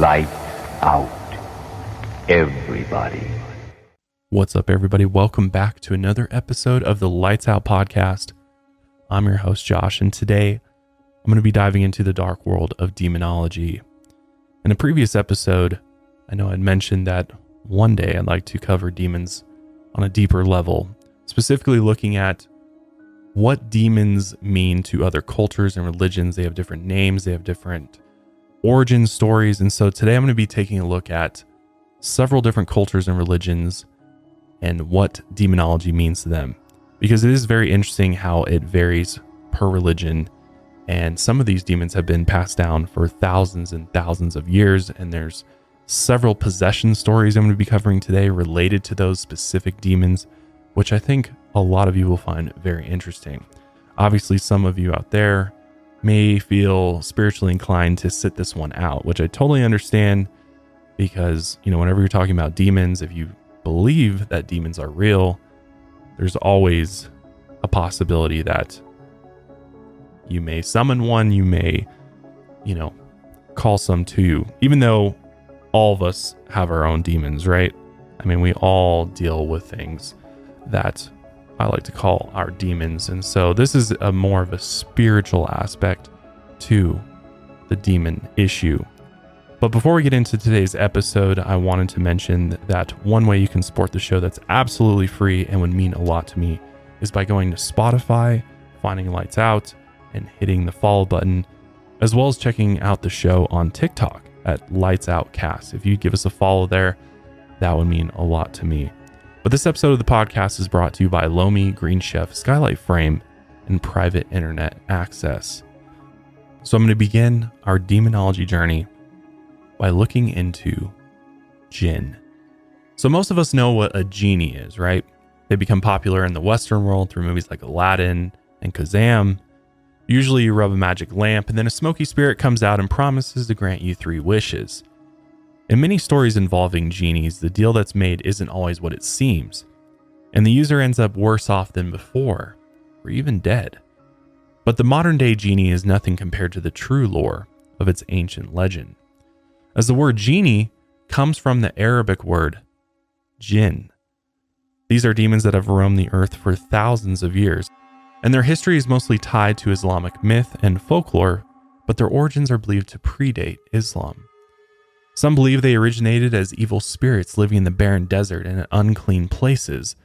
Light out, everybody. What's up, everybody? Welcome back to another episode of the Lights Out podcast. I'm your host, Josh, and today I'm going to be diving into the dark world of demonology. In a previous episode, I know I'd mentioned that one day I'd like to cover demons on a deeper level, specifically looking at what demons mean to other cultures and religions. They have different names, they have different origin stories, and so today I'm going to be taking a look at several different cultures and religions and what demonology means to them, because it is very interesting how it varies per religion, and some of these demons have been passed down for thousands and thousands of years, and there's several possession stories I'm going to be covering today related to those specific demons, which I think a lot of you will find very interesting. Obviously, some of you out there may feel spiritually inclined to sit this one out, which I totally understand, because, whenever you're talking about demons, if you believe that demons are real, there's always a possibility that you may summon one, you may, call some to you, even though all of us have our own demons, right? I mean, we all deal with things that I like to call our demons. And so this is a more of a spiritual aspect to the demon issue. But before we get into today's episode, I wanted to mention that one way you can support the show that's absolutely free and would mean a lot to me is by going to Spotify, finding Lights Out, and hitting the follow button, as well as checking out the show on TikTok at Lights Out Cast. If you give us a follow there, that would mean a lot to me. But this episode of the podcast is brought to you by Lomi, Green Chef, Skylight Frame, and Private Internet Access. So I'm going to begin our demonology journey by looking into Jinn. So most of us know what a genie is, right? They become popular in the Western world through movies like Aladdin and Kazam. Usually you rub a magic lamp and then a smoky spirit comes out and promises to grant you 3 wishes. In many stories involving genies, the deal that's made isn't always what it seems, and the user ends up worse off than before, or even dead. But the modern day genie is nothing compared to the true lore of its ancient legend, as the word genie comes from the Arabic word jinn. These are demons that have roamed the earth for thousands of years, and their history is mostly tied to Islamic myth and folklore, but their origins are believed to predate Islam. Some believe they originated as evil spirits living in the barren desert and in unclean places,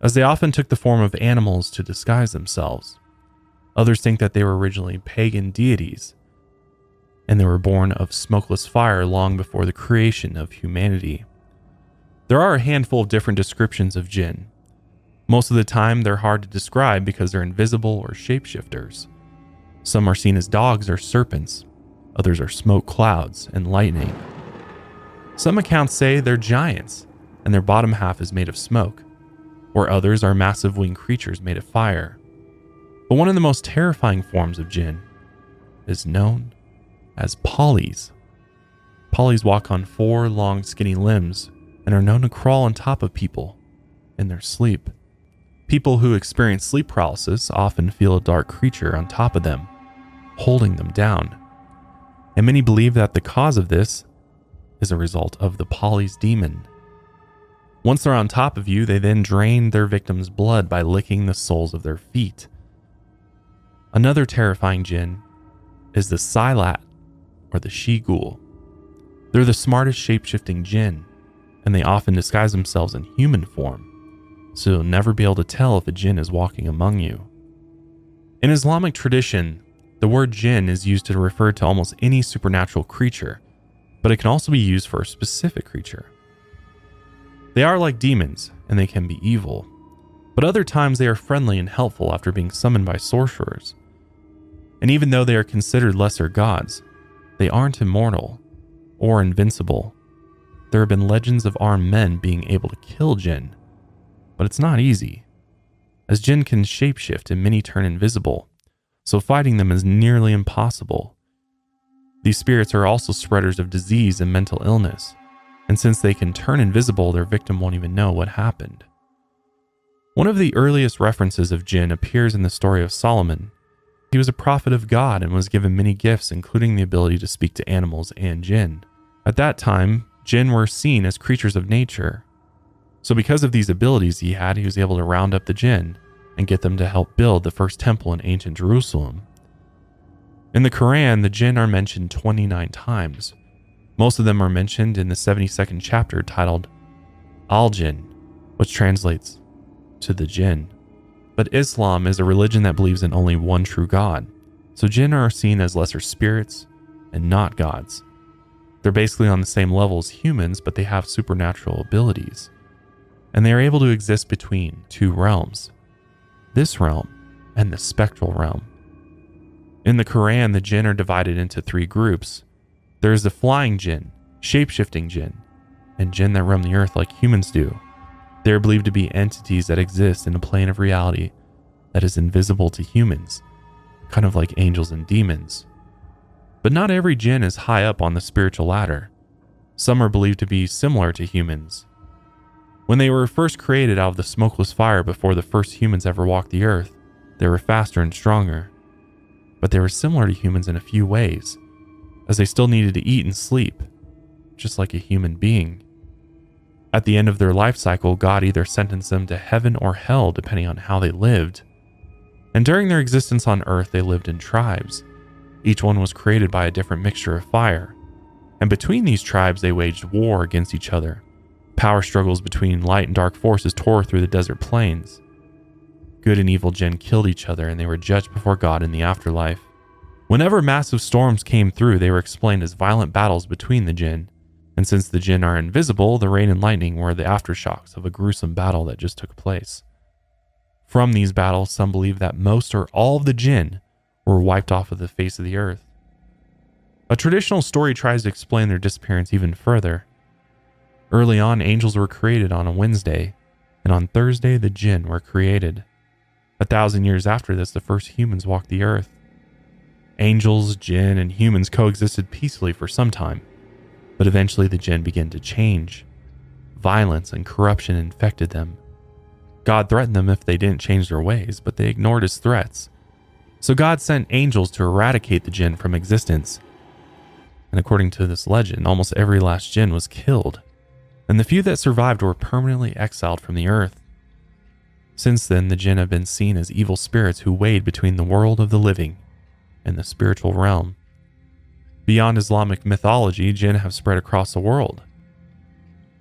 as they often took the form of animals to disguise themselves. Others think that they were originally pagan deities, and they were born of smokeless fire long before the creation of humanity. There are a handful of different descriptions of jinn. Most of the time, they're hard to describe because they're invisible or shapeshifters. Some are seen as dogs or serpents. Others are smoke clouds and lightning. Some accounts say they're giants, and their bottom half is made of smoke, or others are massive winged creatures made of fire. But one of the most terrifying forms of jinn is known as pollies. Pollies walk on 4 long skinny limbs and are known to crawl on top of people in their sleep. People who experience sleep paralysis often feel a dark creature on top of them, holding them down. And many believe that the cause of this is a result of the pollies demon. Once they're on top of you, they then drain their victim's blood by licking the soles of their feet. Another terrifying jinn is the Silat, or the she-ghoul. They're the smartest shape-shifting jinn, and they often disguise themselves in human form, so you'll never be able to tell if a jinn is walking among you. In Islamic tradition, the word jinn is used to refer to almost any supernatural creature, but it can also be used for a specific creature. They are like demons, and they can be evil, but other times they are friendly and helpful after being summoned by sorcerers. And even though they are considered lesser gods, they aren't immortal or invincible. There have been legends of armed men being able to kill jinn, but it's not easy, as jinn can shapeshift and many turn invisible, so fighting them is nearly impossible. These spirits are also spreaders of disease and mental illness, and since they can turn invisible, their victim won't even know what happened. One of the earliest references of jinn appears in the story of Solomon. He was a prophet of God and was given many gifts, including the ability to speak to animals and jinn. At that time, Jinn were seen as creatures of nature. So because of these abilities he was able to round up the Jinn and get them to help build the first temple in ancient Jerusalem. In the Quran, the Jinn are mentioned 29 times. Most of them are mentioned in the 72nd chapter titled Al-Jinn, which translates to the Jinn. But Islam is a religion that believes in only one true God, so Jinn are seen as lesser spirits and not gods. They're basically on the same level as humans, but they have supernatural abilities. And they are able to exist between two realms, this realm and the spectral realm. In the Quran, the Jinn are divided into three groups. There is the flying Jinn, shape-shifting Jinn, and Jinn that roam the earth like humans do. They are believed to be entities that exist in a plane of reality that is invisible to humans, kind of like angels and demons. But not every Jinn is high up on the spiritual ladder. Some are believed to be similar to humans. When they were first created out of the smokeless fire before the first humans ever walked the earth, they were faster and stronger. But they were similar to humans in a few ways, as they still needed to eat and sleep, just like a human being. At the end of their life cycle, God either sentenced them to heaven or hell depending on how they lived. And during their existence on earth, they lived in tribes. Each one was created by a different mixture of fire. And between these tribes, they waged war against each other. Power struggles between light and dark forces tore through the desert plains. Good and evil Jinn killed each other, and they were judged before God in the afterlife. Whenever massive storms came through, they were explained as violent battles between the Jinn. And since the Jinn are invisible, the rain and lightning were the aftershocks of a gruesome battle that just took place. From these battles, some believe that most or all of the Jinn were wiped off of the face of the earth. A traditional story tries to explain their disappearance even further. Early on, angels were created on a Wednesday, and on Thursday, the Jinn were created. 1,000 years after this, the first humans walked the earth. Angels, Jinn, and humans coexisted peacefully for some time, but eventually the Jinn began to change. Violence and corruption infected them. God threatened them if they didn't change their ways, but they ignored his threats. So God sent angels to eradicate the Jinn from existence. And according to this legend, almost every last Jinn was killed, and the few that survived were permanently exiled from the earth. Since then, the Jinn have been seen as evil spirits who wade between the world of the living and the spiritual realm. Beyond Islamic mythology, Jinn have spread across the world.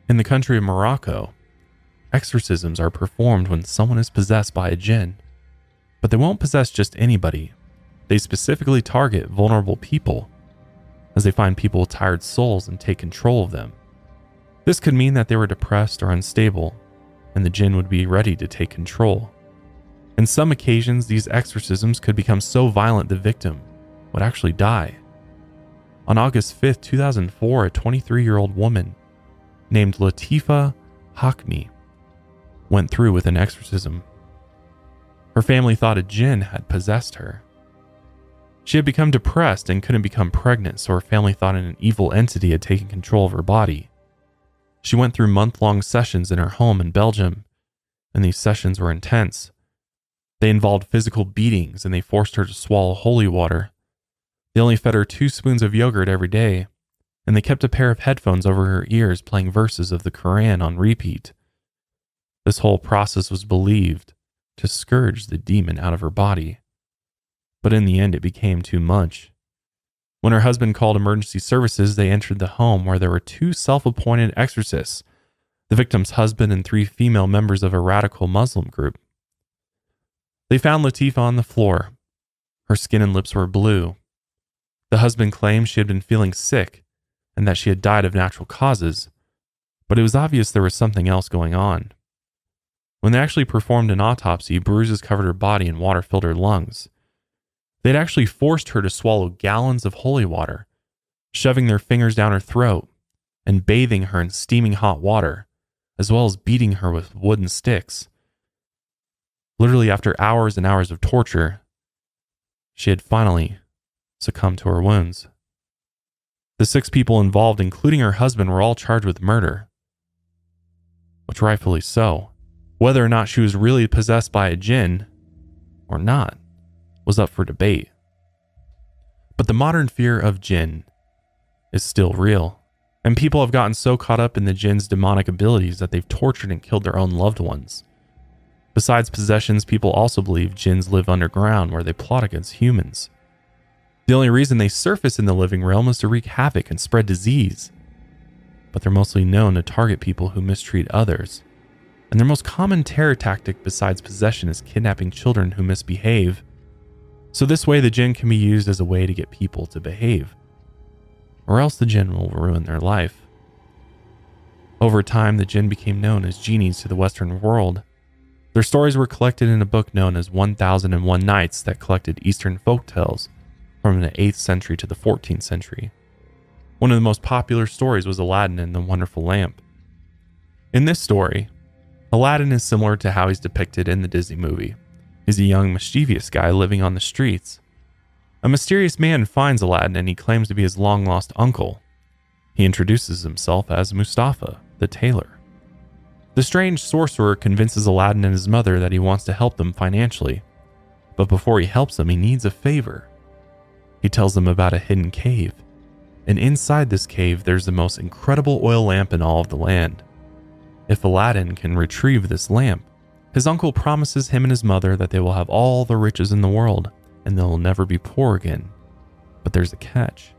In the country of Morocco, exorcisms are performed when someone is possessed by a Jinn. But they won't possess just anybody. They specifically target vulnerable people, as they find people with tired souls and take control of them. This could mean that they were depressed or unstable, and the Jinn would be ready to take control. In some occasions, these exorcisms could become so violent the victim would actually die. On August 5th, 2004, a 23-year-old woman named Latifa Hakmi went through with an exorcism. Her family thought a Jinn had possessed her. She had become depressed and couldn't become pregnant, so her family thought an evil entity had taken control of her body. She went through month-long sessions in her home in Belgium, and these sessions were intense. They involved physical beatings, and they forced her to swallow holy water. They only fed her 2 spoons of yogurt every day, and they kept a pair of headphones over her ears playing verses of the Quran on repeat. This whole process was believed to scourge the demon out of her body. But in the end, it became too much. When her husband called emergency services, they entered the home where there were 2 self-appointed exorcists, the victim's husband and 3 female members of a radical Muslim group. They found Latifa on the floor. Her skin and lips were blue. The husband claimed she had been feeling sick and that she had died of natural causes, but it was obvious there was something else going on. When they actually performed an autopsy, bruises covered her body and water filled her lungs. They'd actually forced her to swallow gallons of holy water, shoving their fingers down her throat and bathing her in steaming hot water, as well as beating her with wooden sticks. Literally, after hours and hours of torture, she had finally succumbed to her wounds. The 6 people involved, including her husband, were all charged with murder, which rightfully so. Whether or not she was really possessed by a Jinn or not was up for debate. But the modern fear of Jinn is still real. And people have gotten so caught up in the jinn's demonic abilities that they've tortured and killed their own loved ones. Besides possessions, people also believe jinns live underground where they plot against humans. The only reason they surface in the living realm is to wreak havoc and spread disease. But they're mostly known to target people who mistreat others. And their most common terror tactic besides possession is kidnapping children who misbehave. So this way the jinn can be used as a way to get people to behave. Or else the jinn will ruin their life. Over time, the jinn became known as genies to the Western world. Their stories were collected in a book known as 1001 Nights that collected Eastern folktales from the 8th century to the 14th century. One of the most popular stories was Aladdin and the Wonderful Lamp. In this story, Aladdin is similar to how he's depicted in the Disney movie. He's a young, mischievous guy living on the streets. A mysterious man finds Aladdin and he claims to be his long-lost uncle. He introduces himself as Mustafa, the tailor. The strange sorcerer convinces Aladdin and his mother that he wants to help them financially. But before he helps them, he needs a favor. He tells them about a hidden cave. And inside this cave, there's the most incredible oil lamp in all of the land. If Aladdin can retrieve this lamp, his uncle promises him and his mother that they will have all the riches in the world and they'll never be poor again. But there's a catch.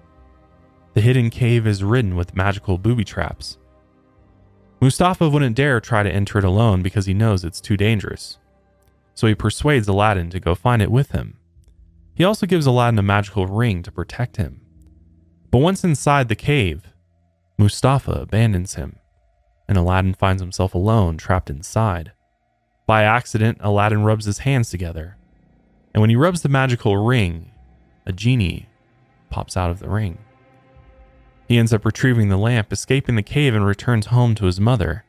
The hidden cave is ridden with magical booby traps. Mustafa wouldn't dare try to enter it alone because he knows it's too dangerous. So he persuades Aladdin to go find it with him. He also gives Aladdin a magical ring to protect him. But once inside the cave, Mustafa abandons him, and Aladdin finds himself alone, trapped inside. By accident, Aladdin rubs his hands together, and when he rubs the magical ring, a genie pops out of the ring. He ends up retrieving the lamp, escaping the cave, and returns home to his mother.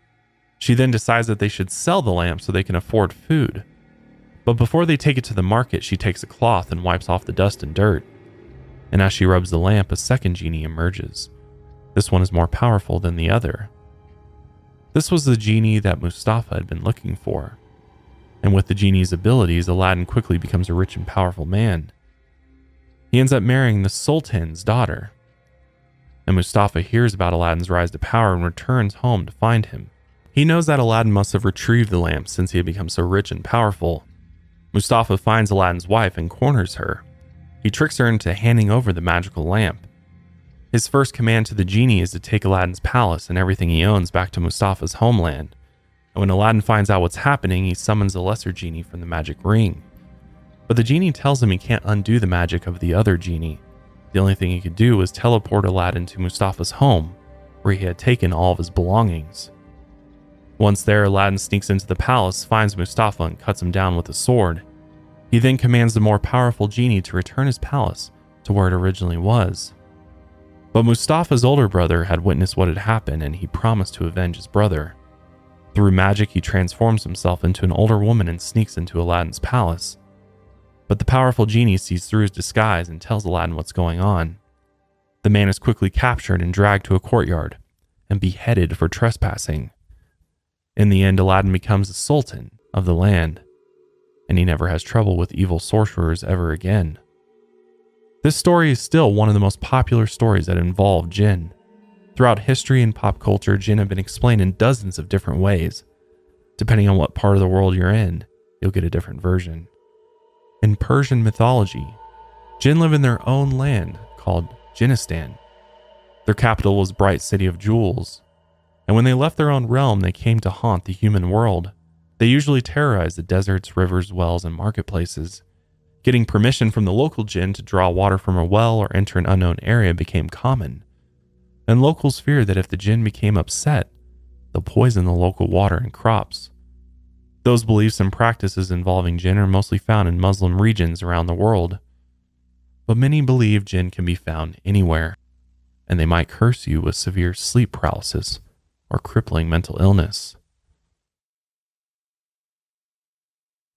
She then decides that they should sell the lamp so they can afford food. But before they take it to the market, she takes a cloth and wipes off the dust and dirt. And as she rubs the lamp, a second genie emerges. This one is more powerful than the other. This was the genie that Mustafa had been looking for. And with the genie's abilities, Aladdin quickly becomes a rich and powerful man. He ends up marrying the Sultan's daughter. And Mustafa hears about Aladdin's rise to power and returns home to find him. He knows that Aladdin must have retrieved the lamp since he had become so rich and powerful. Mustafa finds Aladdin's wife and corners her. He tricks her into handing over the magical lamp. His first command to the genie is to take Aladdin's palace and everything he owns back to Mustafa's homeland. And when Aladdin finds out what's happening, he summons a lesser genie from the magic ring. But the genie tells him he can't undo the magic of the other genie. The only thing he could do was teleport Aladdin to Mustafa's home, where he had taken all of his belongings. Once there, Aladdin sneaks into the palace, finds Mustafa, and cuts him down with a sword. He then commands the more powerful genie to return his palace to where it originally was. But Mustafa's older brother had witnessed what had happened, and he promised to avenge his brother. Through magic, he transforms himself into an older woman and sneaks into Aladdin's palace. But the powerful genie sees through his disguise and tells Aladdin what's going on. The man is quickly captured and dragged to a courtyard and beheaded for trespassing. In the end, Aladdin becomes the sultan of the land, and he never has trouble with evil sorcerers ever again. This story is still one of the most popular stories that involve Jinn. Throughout history and pop culture, Jinn have been explained in dozens of different ways. Depending on what part of the world you're in, you'll get a different version. In Persian mythology, Jinn live in their own land called Jinnistan. Their capital was Bright City of Jewels, and when they left their own realm, they came to haunt the human world. They usually terrorized the deserts, rivers, wells, and marketplaces. Getting permission from the local Jinn to draw water from a well or enter an unknown area became common. And locals feared that if the Jinn became upset, they'll poison the local water and crops. Those beliefs and practices involving Jinn are mostly found in Muslim regions around the world. But many believe Jinn can be found anywhere, and they might curse you with severe sleep paralysis or crippling mental illness.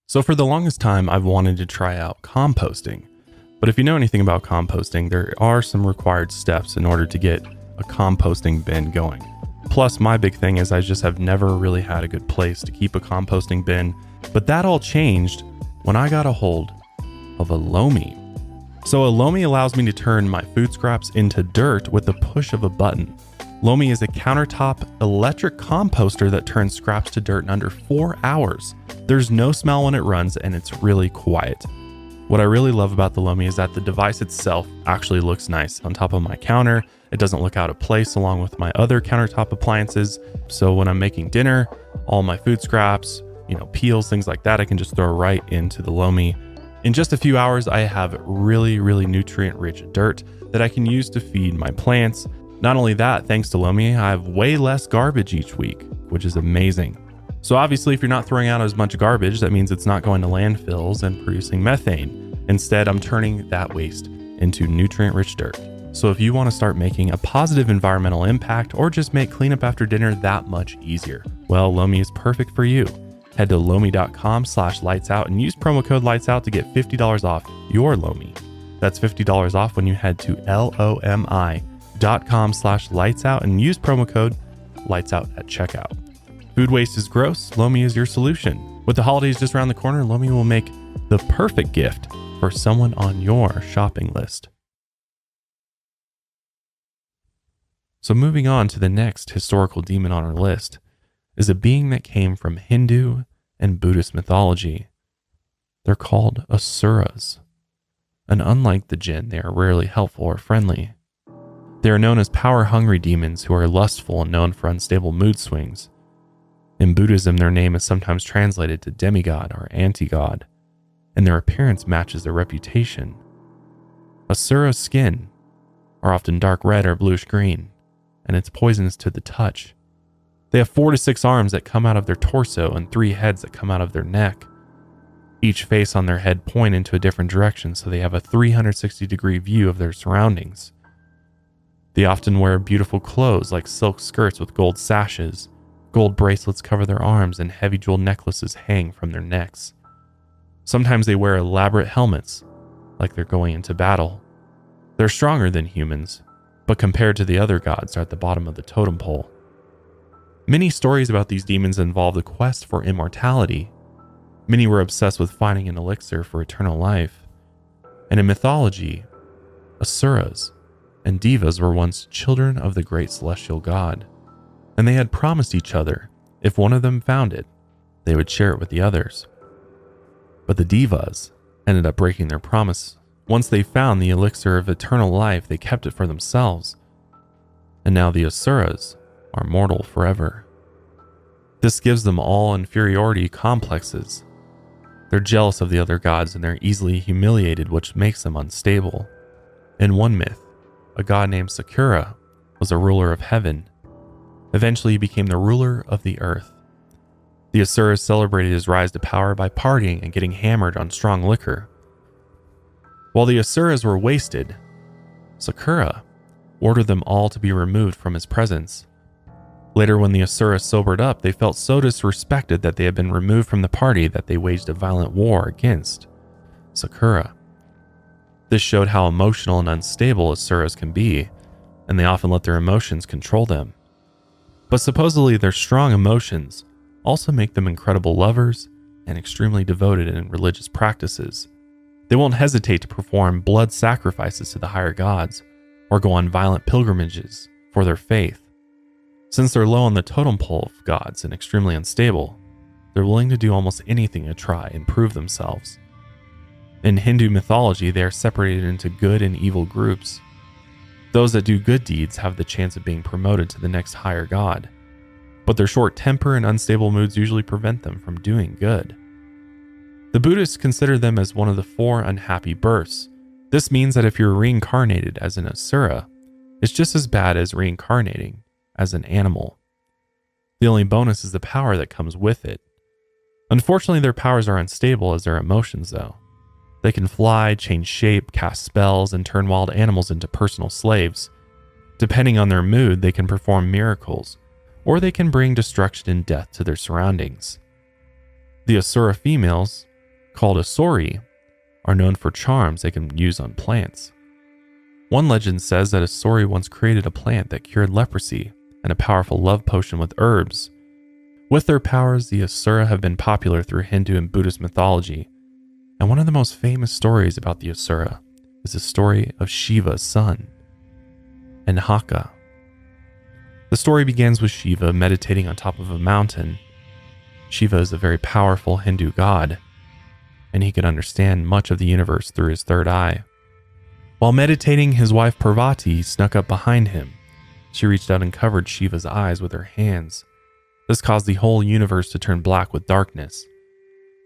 So for the longest time, I've wanted to try out composting. But if you know anything about composting, there are some required steps in order to get a composting bin going. Plus, my big thing is I just have never really had a good place to keep a composting bin. But that all changed when I got a hold of a Lomi. So a Lomi allows me to turn my food scraps into dirt with the push of a button. Lomi is a countertop electric composter that turns scraps to dirt in under 4 hours. There's no smell when it runs, and it's really quiet. What I really love about the Lomi is that the device itself actually looks nice on top of my counter. It doesn't look out of place along with my other countertop appliances. So when I'm making dinner, all my food scraps, peels, things like that, I can just throw right into the Lomi. In just a few hours, I have really, really nutrient-rich dirt that I can use to feed my plants. Not only that, thanks to Lomi, I have way less garbage each week, which is amazing. So obviously, if you're not throwing out as much garbage, that means it's not going to landfills and producing methane. Instead, I'm turning that waste into nutrient-rich dirt. So if you want to start making a positive environmental impact or just make cleanup after dinner that much easier, well, Lomi is perfect for you. Head to lomi.com/lightsout and use promo code lightsout to get $50 off your Lomi. That's $50 off when you head to lomi.com/lightsout and use promo code lightsout at checkout. Food waste is gross. Lomi is your solution. With the holidays just around the corner, Lomi will make the perfect gift for someone on your shopping list. So moving on to the next historical demon on our list is a being that came from Hindu and Buddhist mythology. They're called Asuras. And unlike the Jinn, they are rarely helpful or friendly. They are known as power-hungry demons who are lustful and known for unstable mood swings. In Buddhism, their name is sometimes translated to demigod or anti-god, and their appearance matches their reputation. Asura's skin are often dark red or bluish green, and it's poisonous to the touch. They have 4 to 6 arms that come out of their torso and 3 heads that come out of their neck. Each face on their head point into a different direction, so they have a 360-degree view of their surroundings. They often wear beautiful clothes like silk skirts with gold sashes. Gold bracelets cover their arms and heavy jeweled necklaces hang from their necks. Sometimes they wear elaborate helmets, like they're going into battle. They're stronger than humans, but compared to the other gods, they're at the bottom of the totem pole. Many stories about these demons involve the quest for immortality. Many were obsessed with finding an elixir for eternal life. And in mythology, Asuras and Devas were once children of the great celestial god, and they had promised each other if one of them found it, they would share it with the others. But the Devas ended up breaking their promise. Once they found the elixir of eternal life, they kept it for themselves, and now the Asuras are mortal forever. This gives them all inferiority complexes. They're jealous of the other gods and they're easily humiliated, which makes them unstable. In one myth, a god named Sakura was a ruler of heaven. Eventually, he became the ruler of the earth. The Asuras celebrated his rise to power by partying and getting hammered on strong liquor. While the Asuras were wasted, Sakura ordered them all to be removed from his presence. Later, when the Asuras sobered up, they felt so disrespected that they had been removed from the party that they waged a violent war against Sakura. This showed how emotional and unstable Asuras can be, and they often let their emotions control them. But supposedly their strong emotions also make them incredible lovers and extremely devoted in religious practices. They won't hesitate to perform blood sacrifices to the higher gods or go on violent pilgrimages for their faith. Since they're low on the totem pole of gods and extremely unstable, they're willing to do almost anything to try and prove themselves. In Hindu mythology, they are separated into good and evil groups. Those that do good deeds have the chance of being promoted to the next higher god, but their short temper and unstable moods usually prevent them from doing good. The Buddhists consider them as one of the 4 unhappy births. This means that if you're reincarnated as an Asura, it's just as bad as reincarnating as an animal. The only bonus is the power that comes with it. Unfortunately, their powers are unstable as their emotions, though. They can fly, change shape, cast spells, and turn wild animals into personal slaves. Depending on their mood, they can perform miracles, or they can bring destruction and death to their surroundings. The Asura females, called Asuri, are known for charms they can use on plants. One legend says that Asuri once created a plant that cured leprosy and a powerful love potion with herbs. With their powers, the Asura have been popular through Hindu and Buddhist mythology, and one of the most famous stories about the Asura is the story of Shiva's son, Anhaka. The story begins with Shiva meditating on top of a mountain. Shiva is a very powerful Hindu god, and he could understand much of the universe through his third eye. While meditating, his wife Parvati snuck up behind him. She reached out and covered Shiva's eyes with her hands. This caused the whole universe to turn black with darkness.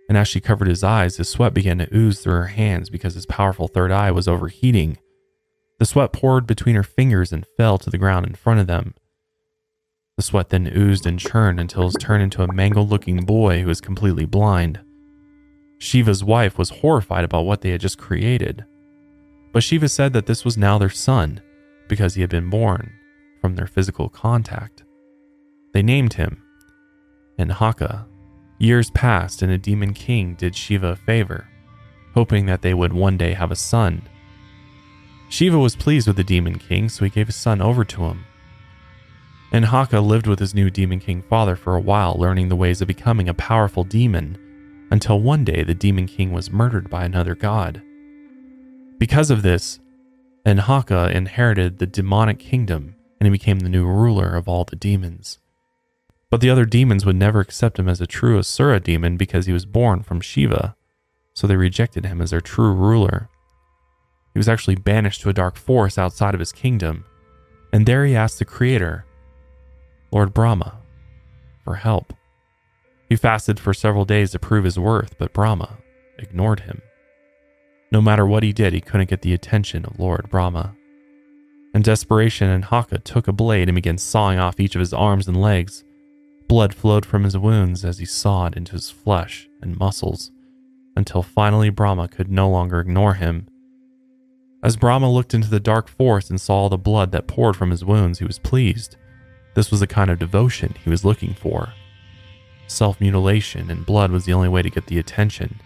And as she covered his eyes, his sweat began to ooze through her hands because his powerful third eye was overheating. The sweat poured between her fingers and fell to the ground in front of them. The sweat then oozed and churned until it was turned into a mangled-looking boy who was completely blind. Shiva's wife was horrified about what they had just created. But Shiva said that this was now their son because he had been born from their physical contact. They named him Anhaka. Years passed and a demon king did Shiva a favor, hoping that they would one day have a son. Shiva was pleased with the demon king, so he gave his son over to him. Anhaka lived with his new demon king father for a while, learning the ways of becoming a powerful demon, until one day the demon king was murdered by another god. Because of this, Anhaka inherited the demonic kingdom and he became the new ruler of all the demons. But the other demons would never accept him as a true Asura demon because he was born from Shiva, so they rejected him as their true ruler. He was actually banished to a dark forest outside of his kingdom, and there he asked the creator, Lord Brahma, for help. He fasted for several days to prove his worth, but Brahma ignored him. No matter what he did, he couldn't get the attention of Lord Brahma. In desperation, Anhaka took a blade and began sawing off each of his arms and legs. Blood flowed from his wounds as he sawed into his flesh and muscles, until finally Brahma could no longer ignore him. As Brahma looked into the dark forest and saw all the blood that poured from his wounds, he was pleased. This was the kind of devotion he was looking for. Self-mutilation and blood was the only way to get the attention,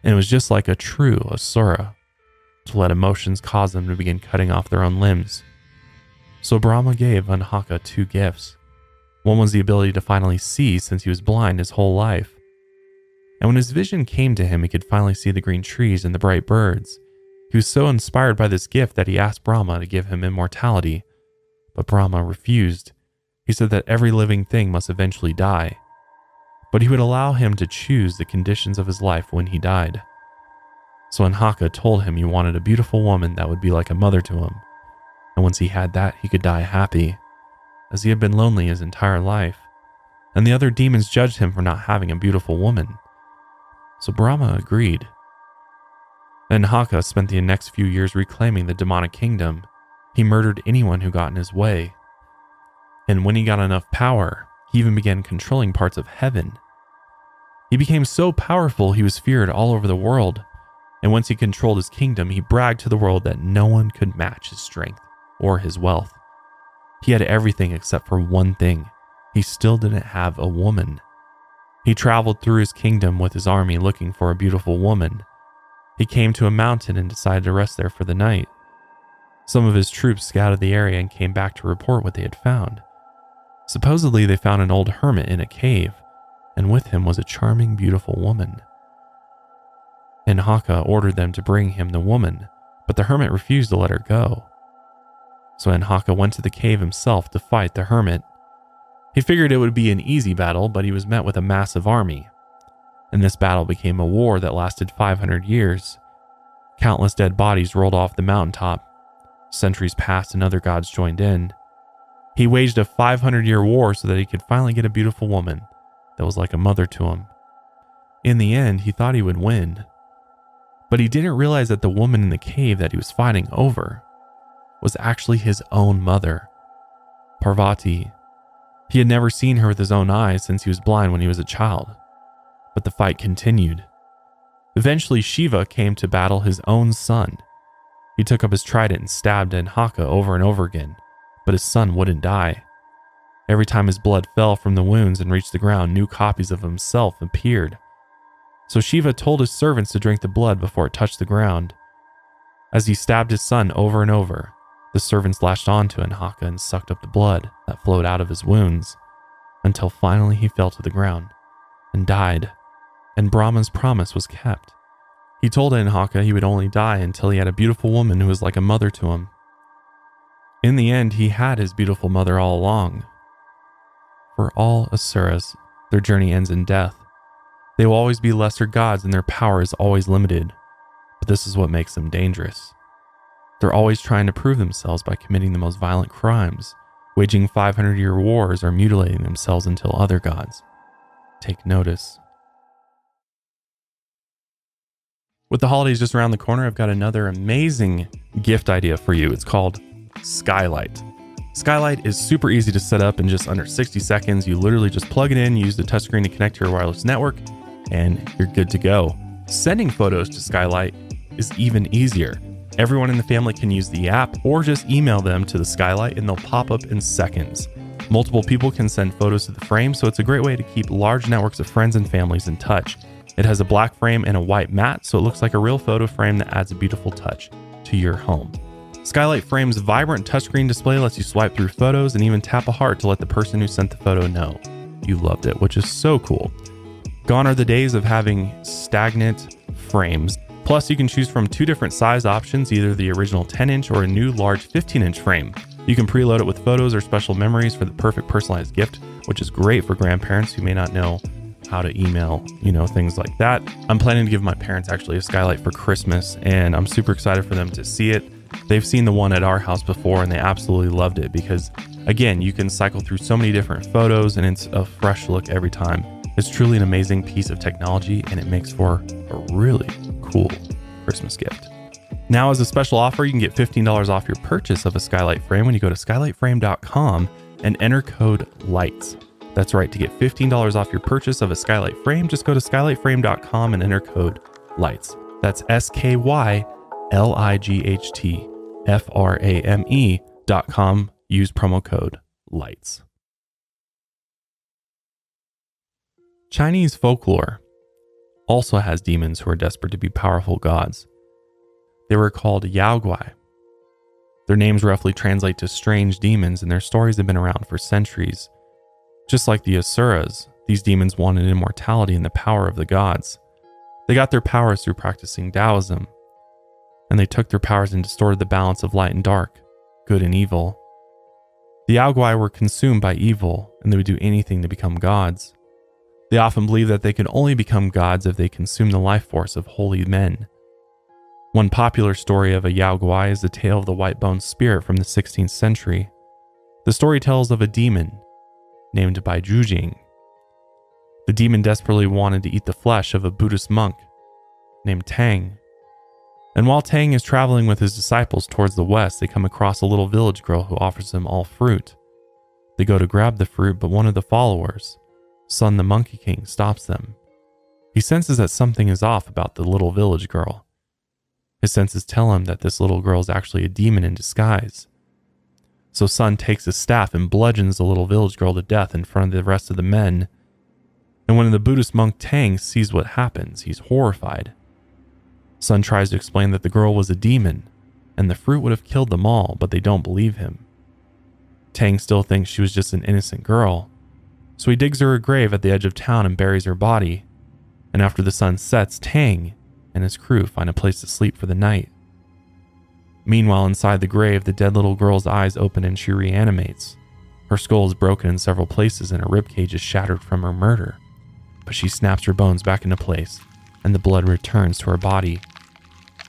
and it was just like a true Asura, to let emotions cause them to begin cutting off their own limbs. So Brahma gave Anhaka two gifts. One was the ability to finally see, since he was blind his whole life. And when his vision came to him, he could finally see the green trees and the bright birds. He was so inspired by this gift that he asked Brahma to give him immortality, but Brahma refused. He said that every living thing must eventually die, but he would allow him to choose the conditions of his life when he died. So Anhaka told him he wanted a beautiful woman that would be like a mother to him, and once he had that, he could die happy, as he had been lonely his entire life, and the other demons judged him for not having a beautiful woman. So Brahma agreed. Anhaka spent the next few years reclaiming the demonic kingdom. He murdered anyone who got in his way. And when he got enough power, he even began controlling parts of heaven. He became so powerful he was feared all over the world, and once he controlled his kingdom, he bragged to the world that no one could match his strength or his wealth. He had everything except for one thing. He still didn't have a woman. He traveled through his kingdom with his army looking for a beautiful woman. He came to a mountain and decided to rest there for the night. Some of his troops scouted the area and came back to report what they had found. Supposedly, they found an old hermit in a cave, and with him was a charming, beautiful woman. Anhaka ordered them to bring him the woman, but the hermit refused to let her go. So Anhaka went to the cave himself to fight the hermit. He figured it would be an easy battle, but he was met with a massive army. And this battle became a war that lasted 500 years. Countless dead bodies rolled off the mountaintop. Centuries passed and other gods joined in. He waged a 500-year war so that he could finally get a beautiful woman that was like a mother to him. In the end, he thought he would win. But he didn't realize that the woman in the cave that he was fighting over was actually his own mother, Parvati. He had never seen her with his own eyes since he was blind when he was a child. But the fight continued. Eventually, Shiva came to battle his own son. He took up his trident and stabbed Anhaka over and over again, but his son wouldn't die. Every time his blood fell from the wounds and reached the ground, new copies of himself appeared. So Shiva told his servants to drink the blood before it touched the ground. As he stabbed his son over and over, the servants latched onto Anhaka and sucked up the blood that flowed out of his wounds, until finally he fell to the ground and died, and Brahma's promise was kept. He told Anhaka he would only die until he had a beautiful woman who was like a mother to him. In the end, he had his beautiful mother all along. For all Asuras, their journey ends in death. They will always be lesser gods and their power is always limited, but this is what makes them dangerous. They're always trying to prove themselves by committing the most violent crimes, waging 500-year wars or mutilating themselves until other gods take notice. With the holidays just around the corner, I've got another amazing gift idea for you. It's called Skylight. Skylight is super easy to set up in just under 60 seconds. You literally just plug it in, use the touchscreen to connect to your wireless network, and you're good to go. Sending photos to Skylight is even easier. Everyone in the family can use the app or just email them to the Skylight and they'll pop up in seconds. Multiple people can send photos to the frame, so it's a great way to keep large networks of friends and families in touch. It has a black frame and a white mat, so it looks like a real photo frame that adds a beautiful touch to your home. Skylight Frame's vibrant touchscreen display lets you swipe through photos and even tap a heart to let the person who sent the photo know you loved it, which is so cool. Gone are the days of having stagnant frames. Plus, you can choose from 2 different size options, either the original 10-inch or a new large 15-inch frame. You can preload it with photos or special memories for the perfect personalized gift, which is great for grandparents who may not know how to email, things like that. I'm planning to give my parents actually a Skylight for Christmas, and I'm super excited for them to see it. They've seen the one at our house before, and they absolutely loved it because, again, you can cycle through so many different photos, and it's a fresh look every time. It's truly an amazing piece of technology, and it makes for a really cool Christmas gift. Now, as a special offer, you can get $15 off your purchase of a Skylight frame when you go to skylightframe.com and enter code LIGHTS. That's right, to get $15 off your purchase of a Skylight frame, just go to skylightframe.com and enter code LIGHTS. That's SKYLIGHTFRAME.com. Use promo code LIGHTS. Chinese folklore also has demons who are desperate to be powerful gods. They were called Yaoguai. Their names roughly translate to strange demons, and their stories have been around for centuries. Just like the Asuras, these demons wanted immortality and the power of the gods. They got their powers through practicing Taoism, and they took their powers and distorted the balance of light and dark, good and evil. The Yaoguai were consumed by evil, and they would do anything to become gods. They often believed that they could only become gods if they consumed the life force of holy men. One popular story of a Yaoguai is the tale of the white-boned spirit from the 16th century. The story tells of a demon named Bai Jujing. The demon desperately wanted to eat the flesh of a Buddhist monk named Tang. And while Tang is traveling with his disciples towards the west, they come across a little village girl who offers them all fruit. They go to grab the fruit, but one of the followers, Sun the Monkey King, stops them. He senses that something is off about the little village girl. His senses tell him that this little girl is actually a demon in disguise. So Sun takes his staff and bludgeons the little village girl to death in front of the rest of the men. And when the Buddhist monk Tang sees what happens, he's horrified. Sun tries to explain that the girl was a demon, and the fruit would have killed them all, but they don't believe him. Tang still thinks she was just an innocent girl, so he digs her a grave at the edge of town and buries her body. And after the sun sets, Tang and his crew find a place to sleep for the night. Meanwhile, inside the grave, the dead little girl's eyes open and she reanimates. Her skull is broken in several places and her ribcage is shattered from her murder. But she snaps her bones back into place, and the blood returns to her body.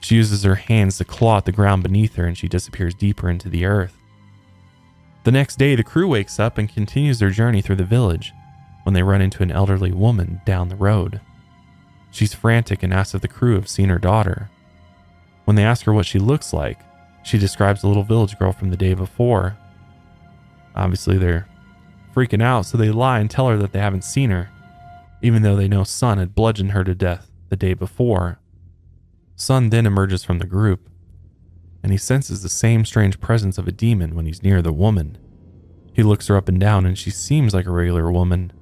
She uses her hands to claw at the ground beneath her, and she disappears deeper into the earth. The next day, the crew wakes up and continues their journey through the village when they run into an elderly woman down the road. She's frantic and asks if the crew have seen her daughter. When they ask her what she looks like, she describes the little village girl from the day before. Obviously, they're freaking out, so they lie and tell her that they haven't seen her, even though they know Sun had bludgeoned her to death the day before. Sun then emerges from the group, and he senses the same strange presence of a demon when he's near the woman. He looks her up and down, and she seems like a regular woman,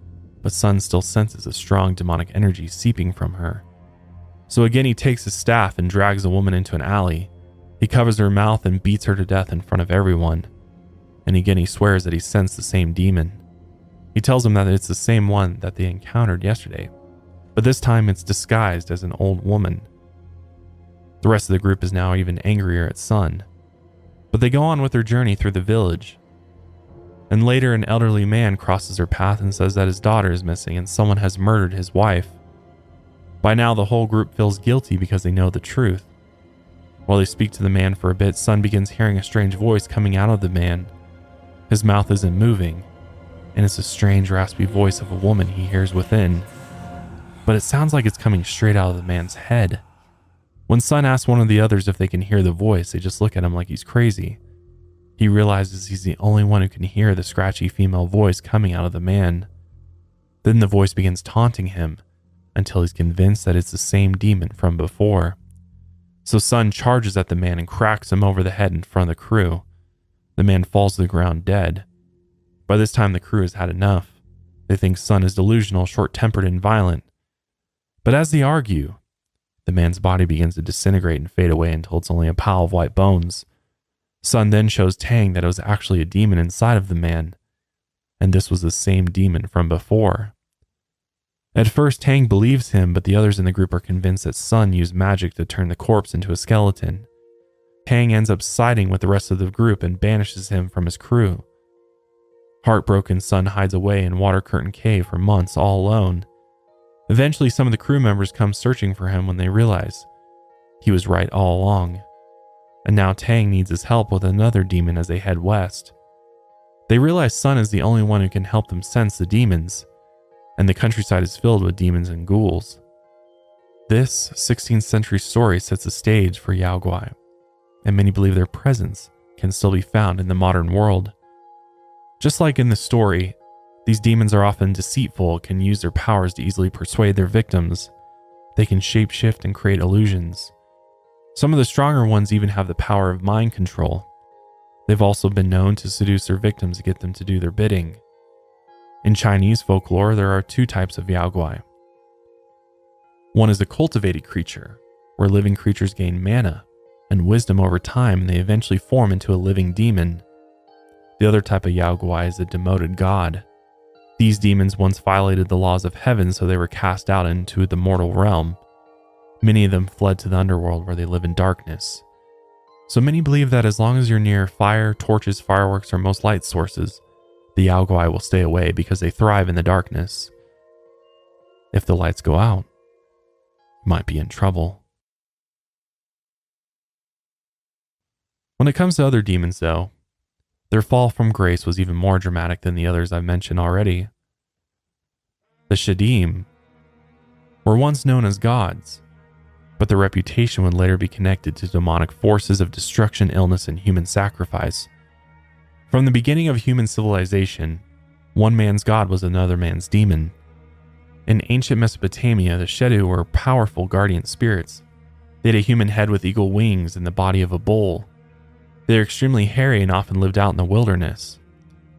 but Sun still senses a strong demonic energy seeping from her. So again, he takes his staff and drags the woman into an alley. He covers her mouth and beats her to death in front of everyone. And again, he swears that he sensed the same demon. He tells him that it's the same one that they encountered yesterday, but this time it's disguised as an old woman. The rest of the group is now even angrier at Sun. But they go on with their journey through the village. And later, an elderly man crosses their path and says that his daughter is missing and someone has murdered his wife. By now, the whole group feels guilty because they know the truth. While they speak to the man for a bit, Sun begins hearing a strange voice coming out of the man. His mouth isn't moving, and it's a strange, raspy voice of a woman he hears within. But it sounds like it's coming straight out of the man's head. When Sun asks one of the others if they can hear the voice, they just look at him like he's crazy. He realizes he's the only one who can hear the scratchy female voice coming out of the man. Then the voice begins taunting him until he's convinced that it's the same demon from before. So Sun charges at the man and cracks him over the head in front of the crew. The man falls to the ground dead. By this time, the crew has had enough. They think Sun is delusional, short-tempered, and violent. But as they argue, the man's body begins to disintegrate and fade away until it's only a pile of white bones. Sun then shows Tang that it was actually a demon inside of the man, and this was the same demon from before. At first, Tang believes him, but the others in the group are convinced that Sun used magic to turn the corpse into a skeleton. Tang ends up siding with the rest of the group and banishes him from his crew. Heartbroken, Sun hides away in Water Curtain Cave for months all alone. Eventually, some of the crew members come searching for him when they realize he was right all along. And now Tang needs his help with another demon as they head west. They realize Sun is the only one who can help them sense the demons, and the countryside is filled with demons and ghouls. This 16th century story sets the stage for Yaoguai, and many believe their presence can still be found in the modern world. Just like in the story, these demons are often deceitful and can use their powers to easily persuade their victims. They can shapeshift and create illusions. Some of the stronger ones even have the power of mind control. They've also been known to seduce their victims to get them to do their bidding. In Chinese folklore, there are two types of Yaoguai. One is a cultivated creature, where living creatures gain mana and wisdom over time and they eventually form into a living demon. The other type of Yaoguai is a demoted god. These demons once violated the laws of heaven, so they were cast out into the mortal realm. Many of them fled to the underworld where they live in darkness. So many believe that as long as you're near fire, torches, fireworks, or most light sources, the Yaoguai will stay away because they thrive in the darkness. If the lights go out, you might be in trouble. When it comes to other demons though, their fall from grace was even more dramatic than the others I've mentioned already. The Shadim were once known as gods, but their reputation would later be connected to demonic forces of destruction, illness, and human sacrifice. From the beginning of human civilization, one man's god was another man's demon. In ancient Mesopotamia, the Shedu were powerful guardian spirits. They had a human head with eagle wings and the body of a bull. They were extremely hairy and often lived out in the wilderness.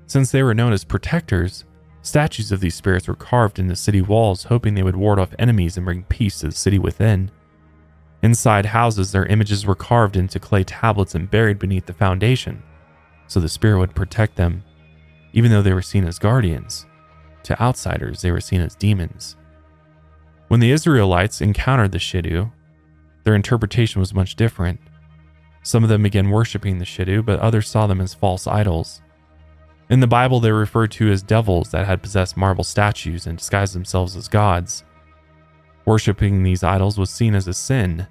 Since they were known as protectors, statues of these spirits were carved into city walls, hoping they would ward off enemies and bring peace to the city within. Inside houses, their images were carved into clay tablets and buried beneath the foundation, so the spirit would protect them, even though they were seen as guardians. To outsiders, they were seen as demons. When the Israelites encountered the Shedu, their interpretation was much different. Some of them began worshipping the Shedu, but others saw them as false idols. In the Bible, they were referred to as devils that had possessed marble statues and disguised themselves as gods. Worshipping these idols was seen as a sin.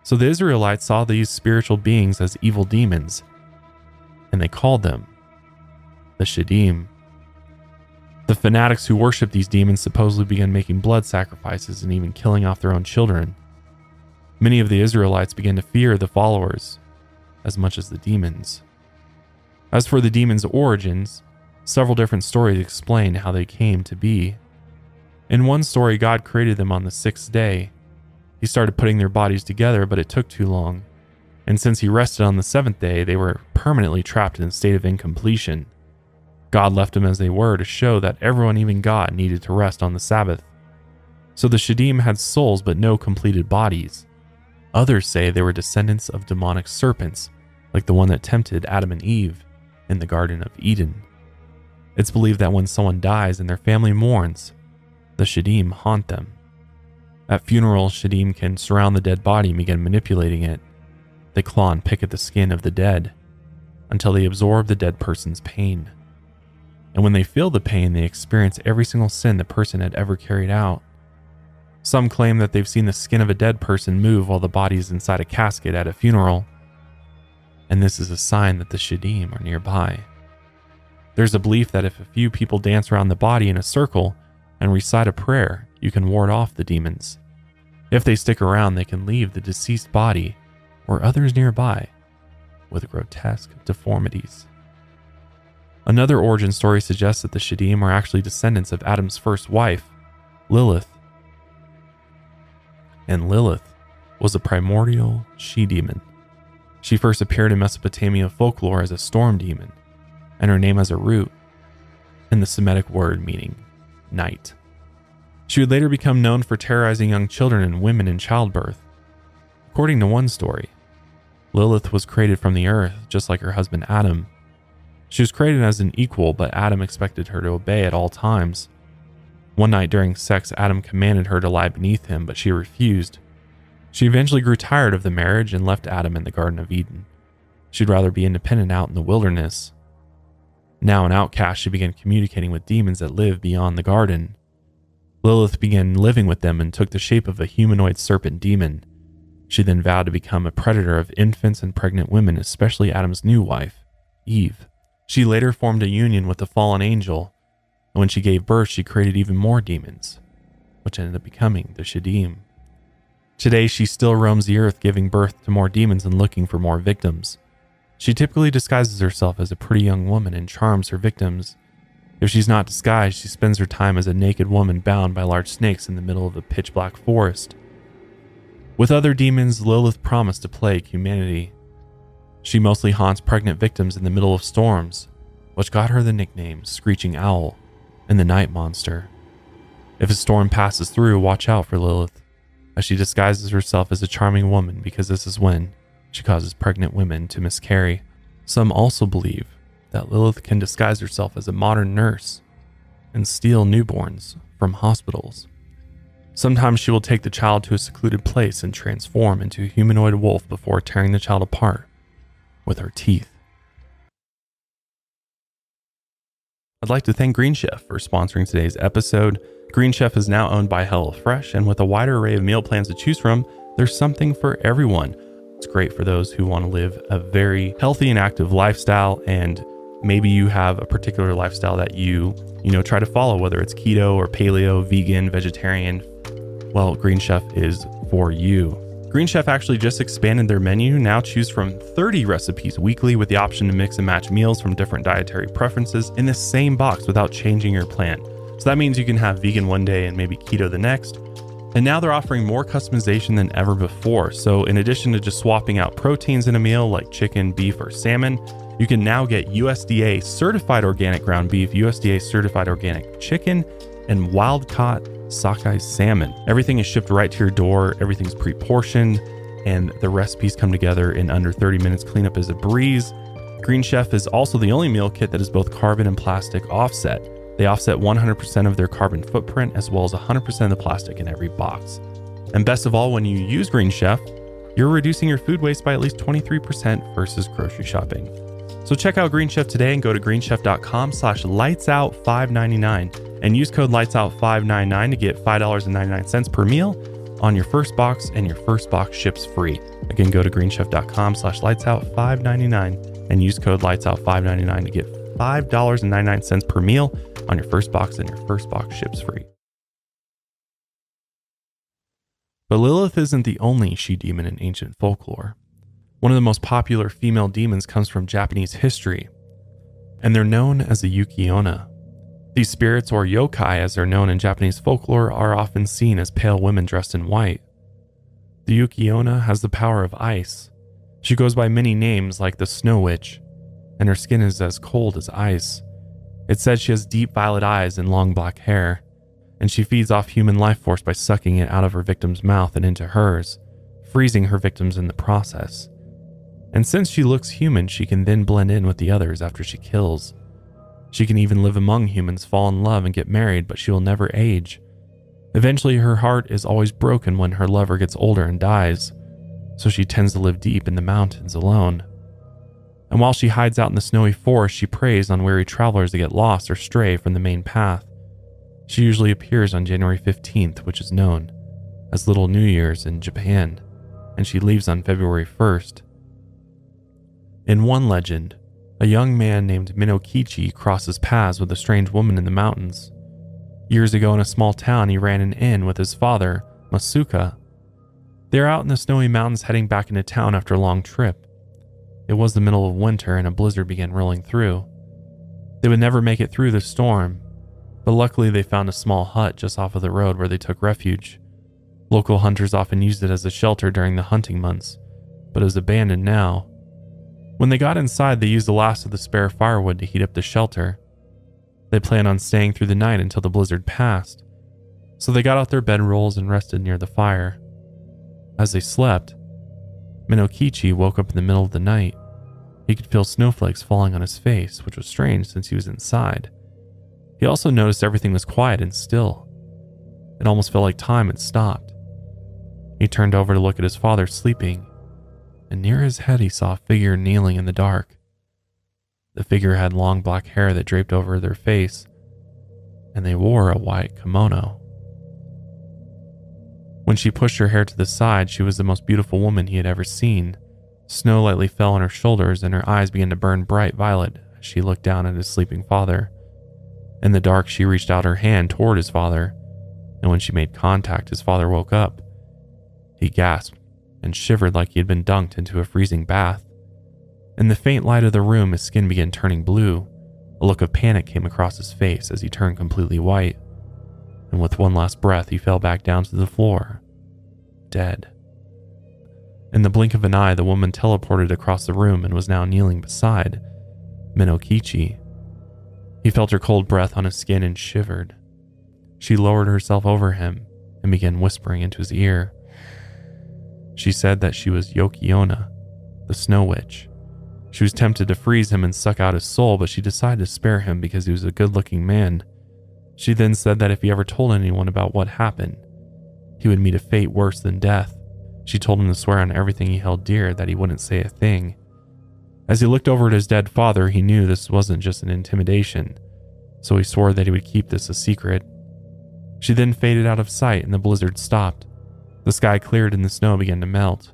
So the Israelites saw these spiritual beings as evil demons, and they called them the Shadim. The fanatics who worshipped these demons supposedly began making blood sacrifices and even killing off their own children. Many of the Israelites began to fear the followers as much as the demons. As for the demons' origins, several different stories explain how they came to be. In one story, God created them on the sixth day. He started putting their bodies together, but it took too long. And since he rested on the seventh day, they were permanently trapped in a state of incompletion. God left them as they were to show that everyone, even God, needed to rest on the Sabbath. So the Shadim had souls but no completed bodies. Others say they were descendants of demonic serpents, like the one that tempted Adam and Eve in the Garden of Eden. It's believed that when someone dies and their family mourns, the Shadim haunt them. At funerals, Shadim can surround the dead body and begin manipulating it. They claw and pick at the skin of the dead, until they absorb the dead person's pain. And when they feel the pain, they experience every single sin the person had ever carried out. Some claim that they've seen the skin of a dead person move while the body is inside a casket at a funeral, and this is a sign that the Shadim are nearby. There's a belief that if a few people dance around the body in a circle and recite a prayer, you can ward off the demons. If they stick around, they can leave the deceased body or others nearby with grotesque deformities. Another origin story suggests that the Shadim are actually descendants of Adam's first wife, Lilith. And Lilith was a primordial she-demon. She first appeared in Mesopotamia folklore as a storm demon, and her name has a root in the Semitic word meaning night. She would later become known for terrorizing young children and women in childbirth. According to one story, Lilith was created from the earth just like her husband Adam. She was created as an equal, but Adam expected her to obey at all times. One night during sex, Adam commanded her to lie beneath him, but she refused. She eventually grew tired of the marriage and left Adam in the Garden of Eden. She'd rather be independent out in the wilderness. Now an outcast, she began communicating with demons that live beyond the garden. Lilith began living with them and took the shape of a humanoid serpent demon. She then vowed to become a predator of infants and pregnant women, especially Adam's new wife, Eve. She later formed a union with the fallen angel, and when she gave birth, she created even more demons, which ended up becoming the Shadim. Today, she still roams the earth, giving birth to more demons and looking for more victims. She typically disguises herself as a pretty young woman and charms her victims. If she's not disguised, she spends her time as a naked woman bound by large snakes in the middle of a pitch-black forest. With other demons, Lilith promised to plague humanity. She mostly haunts pregnant victims in the middle of storms, which got her the nickname Screeching Owl and the Night Monster. If a storm passes through, watch out for Lilith, as she disguises herself as a charming woman because this is when she causes pregnant women to miscarry. Some also believe that Lilith can disguise herself as a modern nurse and steal newborns from hospitals. Sometimes she will take the child to a secluded place and transform into a humanoid wolf before tearing the child apart with her teeth. I'd like to thank Green Chef for sponsoring today's episode. Green Chef is now owned by HelloFresh, and with a wider array of meal plans to choose from, there's something for everyone. It's great for those who want to live a very healthy and active lifestyle, and maybe you have a particular lifestyle that you try to follow, whether it's keto or paleo, vegan, vegetarian. Well, Green Chef is for you. Green Chef actually just expanded their menu. Now choose from 30 recipes weekly with the option to mix and match meals from different dietary preferences in the same box without changing your plan. So that means you can have vegan one day and maybe keto the next. And now they're offering more customization than ever before. So in addition to just swapping out proteins in a meal like chicken, beef, or salmon, you can now get USDA certified organic ground beef, USDA certified organic chicken, and wild-caught sockeye salmon. Everything is shipped right to your door. Everything's pre-portioned, and the recipes come together in under 30 minutes. Cleanup is a breeze. Green Chef is also the only meal kit that is both carbon and plastic offset. They offset 100% of their carbon footprint, as well as 100% of the plastic in every box. And best of all, when you use Green Chef, you're reducing your food waste by at least 23% versus grocery shopping. So check out Green Chef today and go to greenchef.com/lightsout599 and use code lightsout599 to get $5.99 per meal on your first box, and your first box ships free. Again, go to greenchef.com/lightsout599 and use code lightsout599 to get $5.99 per meal on your first box, and your first box ships free. But Lilith isn't the only she-demon in ancient folklore. One of the most popular female demons comes from Japanese history, and they're known as the Yukiona. These spirits, or yokai as they're known in Japanese folklore, are often seen as pale women dressed in white. The Yukiona has the power of ice. She goes by many names like the Snow Witch, and her skin is as cold as ice. It's said she has deep violet eyes and long black hair, and she feeds off human life force by sucking it out of her victim's mouth and into hers, freezing her victims in the process. And since she looks human, she can then blend in with the others after she kills. She can even live among humans, fall in love, and get married, but she will never age. Eventually, her heart is always broken when her lover gets older and dies, so she tends to live deep in the mountains alone. And while she hides out in the snowy forest, she preys on weary travelers that get lost or stray from the main path. She usually appears on January 15th, which is known as Little New Year's in Japan, and she leaves on February 1st. In one legend, a young man named Minokichi crosses paths with a strange woman in the mountains. Years ago in a small town, he ran an inn with his father, Masuka. They are out in the snowy mountains heading back into town after a long trip. It was the middle of winter and a blizzard began rolling through. They would never make it through the storm, but luckily they found a small hut just off of the road where they took refuge. Local hunters often used it as a shelter during the hunting months, but it was abandoned now. When they got inside, they used the last of the spare firewood to heat up the shelter. They planned on staying through the night until the blizzard passed, so they got out their bedrolls and rested near the fire. As they slept, Minokichi woke up in the middle of the night. He could feel snowflakes falling on his face, which was strange since he was inside. He also noticed everything was quiet and still. It almost felt like time had stopped. He turned over to look at his father sleeping, and near his head he saw a figure kneeling in the dark. The figure had long black hair that draped over their face, and they wore a white kimono. When she pushed her hair to the side, she was the most beautiful woman he had ever seen. Snow lightly fell on her shoulders, and her eyes began to burn bright violet as she looked down at his sleeping father. In the dark, she reached out her hand toward his father, and when she made contact, his father woke up. He gasped and shivered like he had been dunked into a freezing bath. In the faint light of the room, his skin began turning blue. A look of panic came across his face as he turned completely white, and with one last breath, he fell back down to the floor, dead. In the blink of an eye, the woman teleported across the room and was now kneeling beside Minokichi. He felt her cold breath on his skin and shivered. She lowered herself over him and began whispering into his ear. She said that she was Yukiona, the Snow Witch. She was tempted to freeze him and suck out his soul, but she decided to spare him because he was a good-looking man. She then said that if he ever told anyone about what happened, he would meet a fate worse than death. She told him to swear on everything he held dear that he wouldn't say a thing. As he looked over at his dead father, he knew this wasn't just an intimidation, so he swore that he would keep this a secret. She then faded out of sight and the blizzard stopped. The sky cleared and the snow began to melt.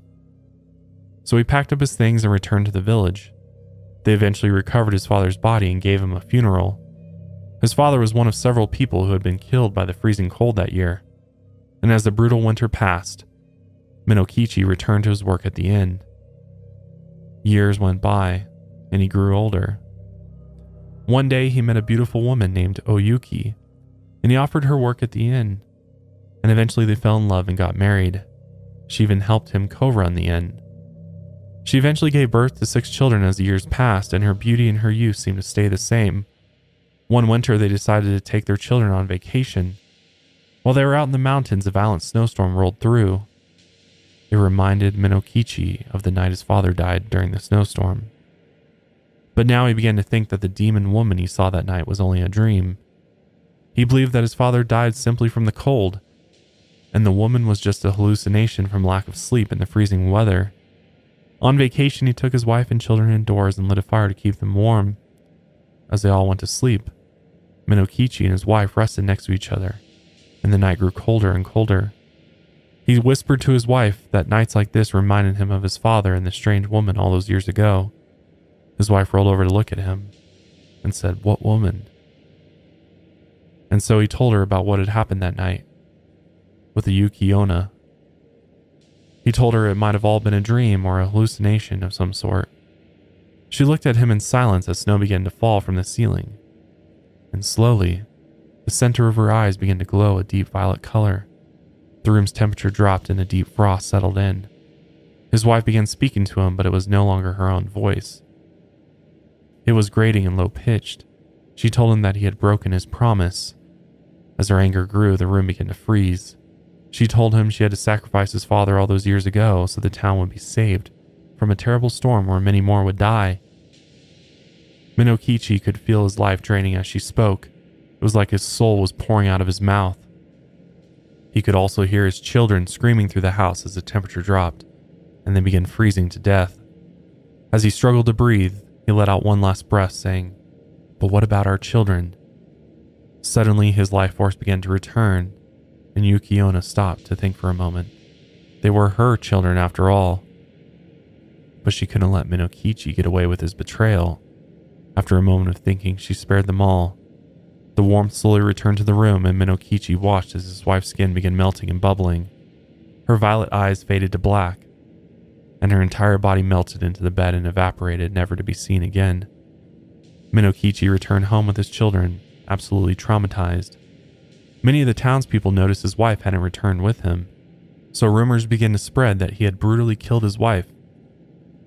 So he packed up his things and returned to the village. They eventually recovered his father's body and gave him a funeral. His father was one of several people who had been killed by the freezing cold that year. And as the brutal winter passed, Minokichi returned to his work at the inn. Years went by, and he grew older. One day he met a beautiful woman named Oyuki, and he offered her work at the inn, and eventually they fell in love and got married. She even helped him co-run the inn. She eventually gave birth to 6 children as the years passed, and her beauty and her youth seemed to stay the same. One winter they decided to take their children on vacation. While they were out in the mountains, a violent snowstorm rolled through. It reminded Minokichi of the night his father died during the snowstorm. But now he began to think that the demon woman he saw that night was only a dream. He believed that his father died simply from the cold, and the woman was just a hallucination from lack of sleep in the freezing weather. On vacation, he took his wife and children indoors and lit a fire to keep them warm. As they all went to sleep, Minokichi and his wife rested next to each other, and the night grew colder and colder. He whispered to his wife that nights like this reminded him of his father and the strange woman all those years ago. His wife rolled over to look at him and said, "What woman?" And so he told her about what had happened that night with the Yukiona. He told her it might have all been a dream or a hallucination of some sort. She looked at him in silence as snow began to fall from the ceiling, and slowly, the center of her eyes began to glow a deep violet color. The room's temperature dropped and a deep frost settled in. His wife began speaking to him, but it was no longer her own voice. It was grating and low-pitched. She told him that he had broken his promise. As her anger grew, the room began to freeze. She told him she had to sacrifice his father all those years ago so the town would be saved from a terrible storm where many more would die. Minokichi could feel his life draining as she spoke. It was like his soul was pouring out of his mouth. He could also hear his children screaming through the house as the temperature dropped, and they began freezing to death. As he struggled to breathe, He let out one last breath, saying, "But what about our children?" Suddenly, his life force began to return, and Yukiona stopped to think for a moment. They were her children after all. But she couldn't let Minokichi get away with his betrayal. After a moment of thinking, she spared them all. The warmth slowly returned to the room, and Minokichi watched as his wife's skin began melting and bubbling. Her violet eyes faded to black, and her entire body melted into the bed and evaporated, never to be seen again. Minokichi returned home with his children, absolutely traumatized. Many of the townspeople noticed his wife hadn't returned with him, so rumors began to spread that he had brutally killed his wife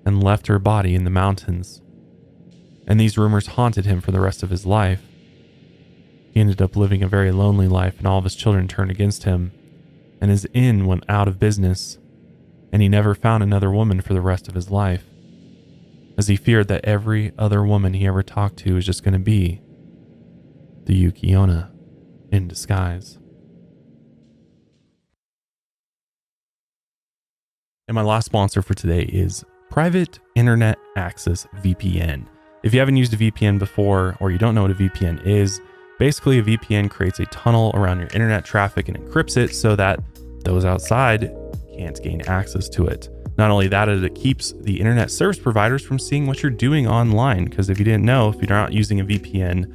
and left her body in the mountains. And these rumors haunted him for the rest of his life. He ended up living a very lonely life, and all of his children turned against him, and his inn went out of business, and he never found another woman for the rest of his life, as he feared that every other woman he ever talked to was just going to be the Yukiona in disguise. And my last sponsor for today is Private Internet Access VPN. If you haven't used a VPN before, or you don't know what a VPN is, basically a VPN creates a tunnel around your internet traffic and encrypts it so that those outside can't gain access to it. Not only that, it keeps the internet service providers from seeing what you're doing online, because if you didn't know, if you're not using a VPN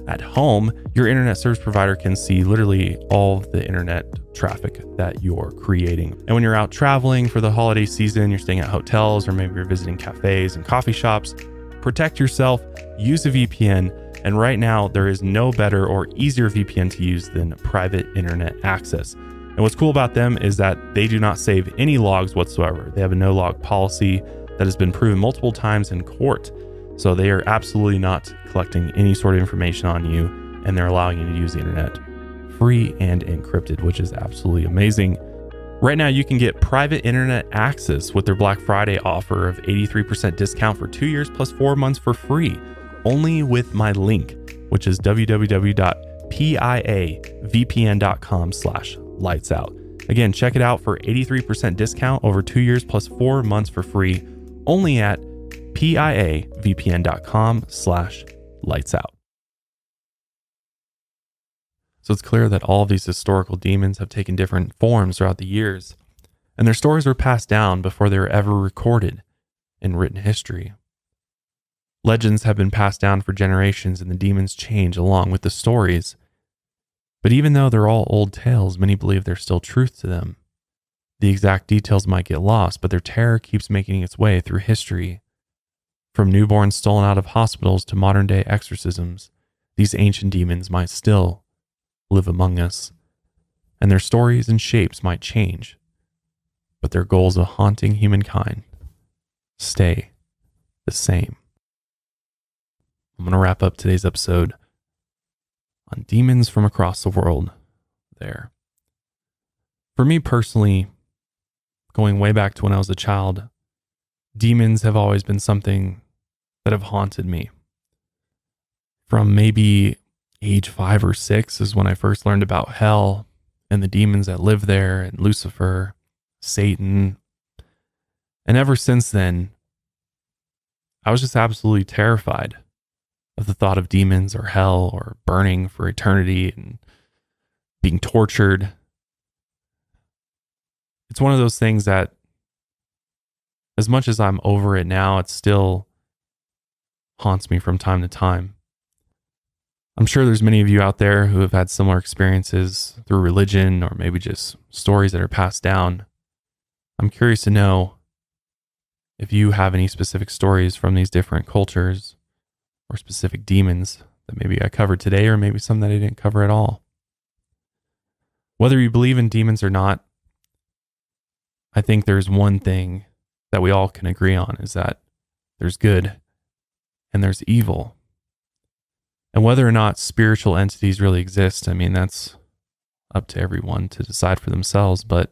at home, your internet service provider can see literally all of the internet traffic that you're creating. And when you're out traveling for the holiday season, you're staying at hotels, or maybe you're visiting cafes and coffee shops, protect yourself, use a VPN. And right now, there is no better or easier VPN to use than Private Internet Access. And what's cool about them is that they do not save any logs whatsoever. They have a no log policy that has been proven multiple times in court. So they are absolutely not collecting any sort of information on you, and they're allowing you to use the internet free and encrypted, which is absolutely amazing. Right now, you can get Private Internet Access with their Black Friday offer of 83% discount for 2 years plus 4 months for free, only with my link, which is www.piavpn.com/lightsout. Again, check it out for 83% discount over 2 years plus 4 months for free, only at piavpn.com/lightsout. So it's clear that all of these historical demons have taken different forms throughout the years, and their stories were passed down before they were ever recorded in written history. Legends have been passed down for generations, and the demons change along with the stories. But even though they're all old tales, many believe there's still truth to them. The exact details might get lost, but their terror keeps making its way through history. From newborns stolen out of hospitals to modern-day exorcisms, these ancient demons might still live among us, and their stories and shapes might change, but their goals of haunting humankind stay the same. I'm going to wrap up today's episode on demons from across the world there. For me personally, going way back to when I was a child, demons have always been something that have haunted me. From maybe age 5 or 6 is when I first learned about hell and the demons that live there, and Lucifer, Satan. And ever since then, I was just absolutely terrified of the thought of demons or hell or burning for eternity and being tortured. It's one of those things that, as much as I'm over it now, it still haunts me from time to time. I'm sure there's many of you out there who have had similar experiences through religion, or maybe just stories that are passed down. I'm curious to know if you have any specific stories from these different cultures or specific demons that maybe I covered today, or maybe some that I didn't cover at all. Whether you believe in demons or not, I think there's one thing that we all can agree on, is that there's good and there's evil. And whether or not spiritual entities really exist, I mean, that's up to everyone to decide for themselves. But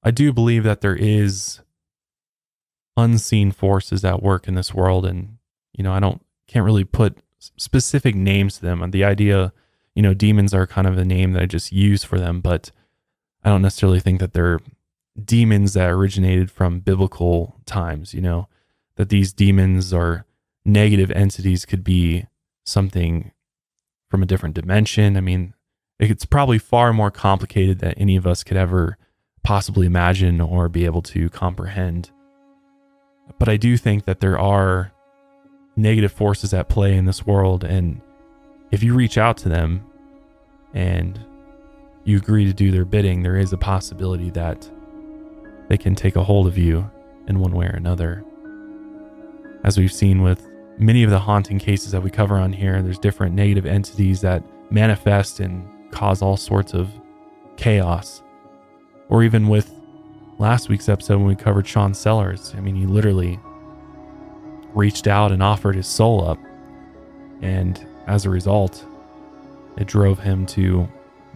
I do believe that there is unseen forces at work in this world. And, can't really put specific names to them. And the idea, demons are kind of a name that I just use for them, but I don't necessarily think that they're demons that originated from biblical times, that these demons are negative entities could be something from a different dimension. I mean, it's probably far more complicated than any of us could ever possibly imagine or be able to comprehend. But I do think that there are negative forces at play in this world, and if you reach out to them and you agree to do their bidding, there is a possibility that they can take a hold of you in one way or another. As we've seen with many of the haunting cases that we cover on here, there's different negative entities that manifest and cause all sorts of chaos. Or even with last week's episode when we covered Sean Sellers. I mean, he literally reached out and offered his soul up. And as a result, it drove him to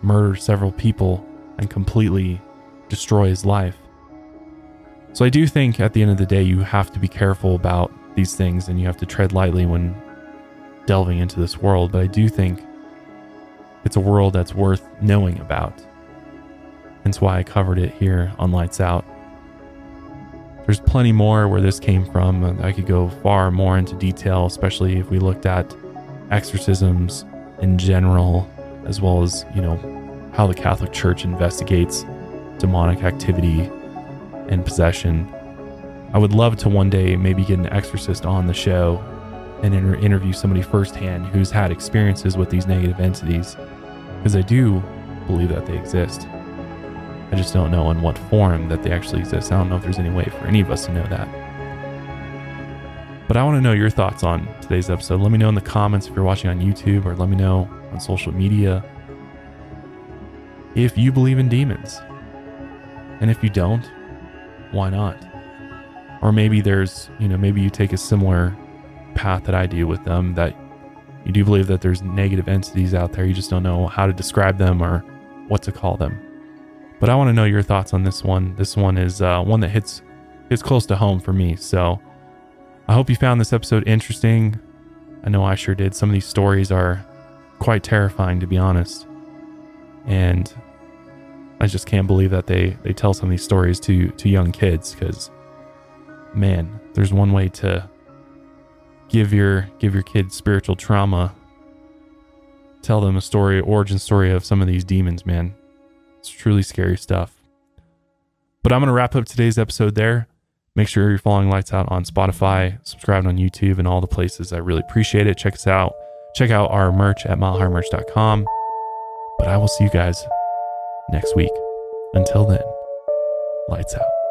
murder several people and completely destroy his life. So I do think at the end of the day, you have to be careful about these things and you have to tread lightly when delving into this world. But I do think it's a world that's worth knowing about. That's why I covered it here on Lights Out. There's plenty more where this came from. I could go far more into detail, especially if we looked at exorcisms in general, as well as, how the Catholic Church investigates demonic activity and possession. I would love to one day maybe get an exorcist on the show and interview somebody firsthand who's had experiences with these negative entities, because I do believe that they exist. I just don't know in what form that they actually exist. I don't know if there's any way for any of us to know that. But I want to know your thoughts on today's episode. Let me know in the comments if you're watching on YouTube, or let me know on social media if you believe in demons. And if you don't, why not? Or maybe there's, maybe you take a similar path that I do with them, that you do believe that there's negative entities out there. You just don't know how to describe them or what to call them. But I want to know your thoughts on this one. This one is one that hits close to home for me. So I hope you found this episode interesting. I know I sure did. Some of these stories are quite terrifying, to be honest. And I just can't believe that they tell some of these stories to young kids, because, man, there's one way to give your kids spiritual trauma. Tell them a story, origin story of some of these demons, man. It's truly scary stuff. But I'm going to wrap up today's episode there. Make sure you're following Lights Out on Spotify, subscribe on YouTube, and all the places. I really appreciate it. Check us out. Check out our merch at milehighmerch.com. But I will see you guys next week. Until then, Lights Out.